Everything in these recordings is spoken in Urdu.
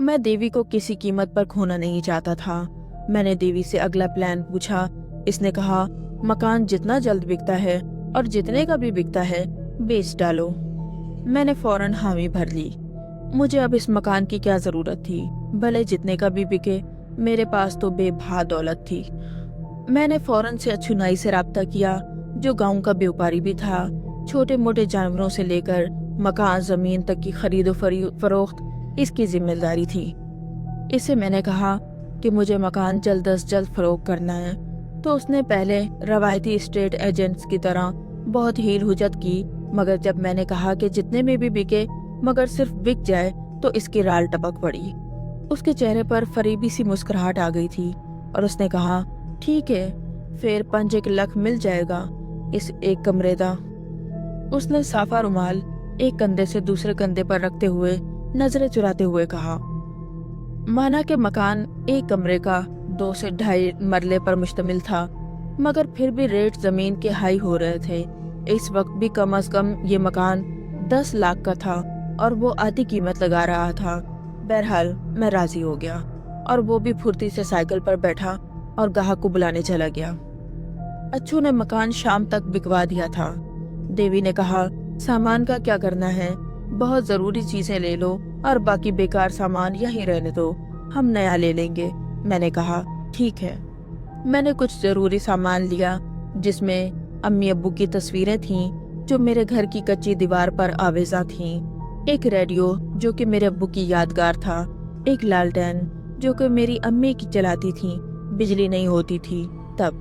میں دیوی کو کسی قیمت پر کھونا نہیں چاہتا تھا۔ میں نے دیوی سے اگلا پلان پوچھا۔ اس نے کہا مکان جتنا جلد بکتا ہے اور جتنے کا بھی بکتا ہے بیچ ڈالو۔ میں نے فوراً حامی بھر لی۔ مجھے اب اس مکان کی کیا ضرورت تھی، بھلے جتنے کا بھی بکے، میرے پاس تو بے بہا دولت تھی۔ میں نے فوراً سے اچھنائی سے رابطہ کیا جو گاؤں کا بیوپاری بھی تھا۔ چھوٹے موٹے جانوروں سے لے کر مکان زمین تک کی خرید و فروخت اس کی ذمہ داری تھی۔ اس سے میں نے کہا کہ مجھے مکان جلد از جلد فروخت کرنا ہے، تو اس نے پہلے روایتی اسٹیٹ ایجنٹس کی طرح بہت ہیل حجت کی، مگر جب میں نے کہا کہ جتنے میں بھی بکے مگر صرف بک جائے تو اس کی رال ٹپک پڑی۔ اس کے چہرے پر فریبی سی مسکراہٹ آ گئی تھی اور اس نے کہا ٹھیک ہے، پھر 5 لکھ مل جائے گا اس ایک کمرے دا۔ اس نے صافہ رومال ایک کندھے سے دوسرے کندھے پر رکھتے ہوئے نظریں چراتے ہوئے کہا، مانا کہ مکان ایک کمرے کا 2 سے 2.5 مرلے پر مشتمل تھا، مگر پھر بھی ریٹ زمین کے ہائی ہو رہے تھے۔ اس وقت بھی کم از کم یہ مکان 10 لاکھ کا تھا اور وہ آدھی قیمت لگا رہا تھا۔ بہرحال میں راضی ہو گیا اور وہ بھی پھرتی سے سائیکل پر بیٹھا اور گاہک کو بلانے چلا گیا۔ اچھو نے مکان شام تک بکوا دیا تھا۔ دیوی نے کہا سامان کا کیا کرنا ہے، بہت ضروری چیزیں لے لو اور باقی بیکار سامان یہیں رہنے دو، ہم نیا لے لیں گے۔ میں نے کہا ٹھیک ہے۔ میں نے کچھ ضروری سامان لیا جس میں امی ابو کی تصویریں تھیں جو میرے گھر کی کچی دیوار پر آویزاں تھیں، ایک ریڈیو جو کہ میرے ابو کی یادگار تھا، ایک لالٹین جو کہ میری امی کی چلاتی تھی، بجلی نہیں ہوتی تھی تب،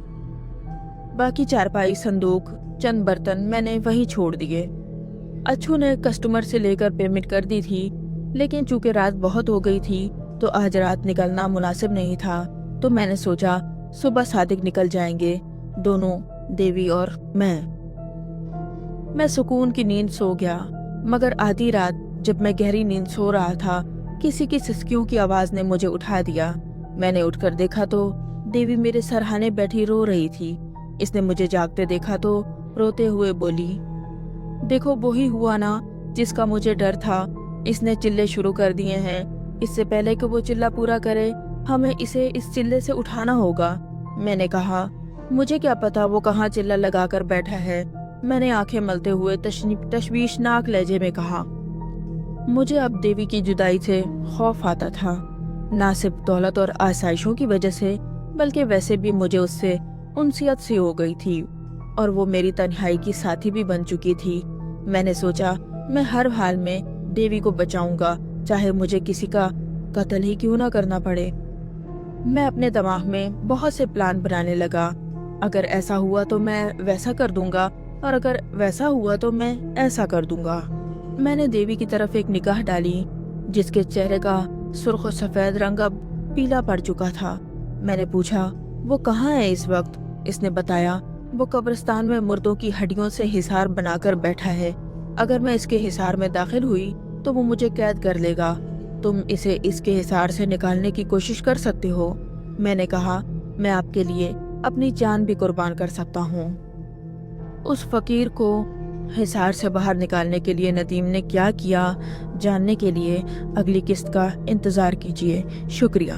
باقی چارپائی، صندوق، چند برتن میں نے وہیں چھوڑ دیے۔ اچھو نے کسٹمر سے لے کر پیمنٹ کر دی تھی، لیکن چونکہ رات بہت ہو گئی تھی تو آج رات نکلنا مناسب نہیں تھا، تو میں نے سوچا صبح صادق نکل جائیں گے دونوں، دیوی اور میں سکون کی نیند سو گیا، مگر آدھی رات جب میں گہری نیند سو رہا تھا کسی کی سسکیوں کی آواز نے مجھے اٹھا دیا۔ میں نے اٹھ کر دیکھا تو دیوی میرے سرہانے بیٹھی رو رہی تھی۔ اس نے مجھے جاگتے دیکھا تو روتے ہوئے بولی، دیکھو وہی ہوا نا جس کا مجھے ڈر تھا، اس نے چلے شروع کر دیے ہیں۔ اس سے پہلے کہ وہ چلہ پورا کرے ہمیں اسے اس چلے سے اٹھانا ہوگا۔ میں نے کہا مجھے کیا پتا وہ کہاں چلہ لگا کر بیٹھا ہے۔ میں نے آنکھیں ملتے ہوئے تشویشناک لہجے میں کہا، مجھے اب دیوی کی جدائی سے خوف آتا تھا، نہ صرف دولت اور آسائشوں کی وجہ سے بلکہ ویسے بھی مجھے اس سے انسیت سی ہو گئی تھی اور وہ میری تنہائی کی ساتھی بھی بن چکی تھی۔ میں نے سوچا میں ہر حال میں دیوی کو بچاؤں گا، چاہے مجھے کسی کا قتل ہی کیوں نہ کرنا پڑے۔ میں اپنے دماغ میں بہت سے پلان بنانے لگا، اگر ایسا ہوا تو میں ویسا کر دوں گا اور اگر ویسا ہوا تو میں ایسا کر دوں گا۔ میں نے دیوی کی طرف ایک نگاہ ڈالی جس کے چہرے کا سرخ و سفید رنگ اب پیلا پڑ چکا تھا۔ میں نے پوچھا وہ کہاں ہے اس وقت؟ اس نے بتایا وہ قبرستان میں مردوں کی ہڈیوں سے حصار بنا کر بیٹھا ہے، اگر میں اس کے حصار میں داخل ہوئی تو وہ مجھے قید کر لے گا، تم اسے اس کے حصار سے نکالنے کی کوشش کر سکتے ہو۔ میں نے کہا میں آپ کے لیے اپنی جان بھی قربان کر سکتا ہوں۔ اس فقیر کو حصار سے باہر نکالنے کے لیے ندیم نے کیا کیا جاننے کے لیے اگلی قسط کا انتظار کیجیے۔ شکریہ۔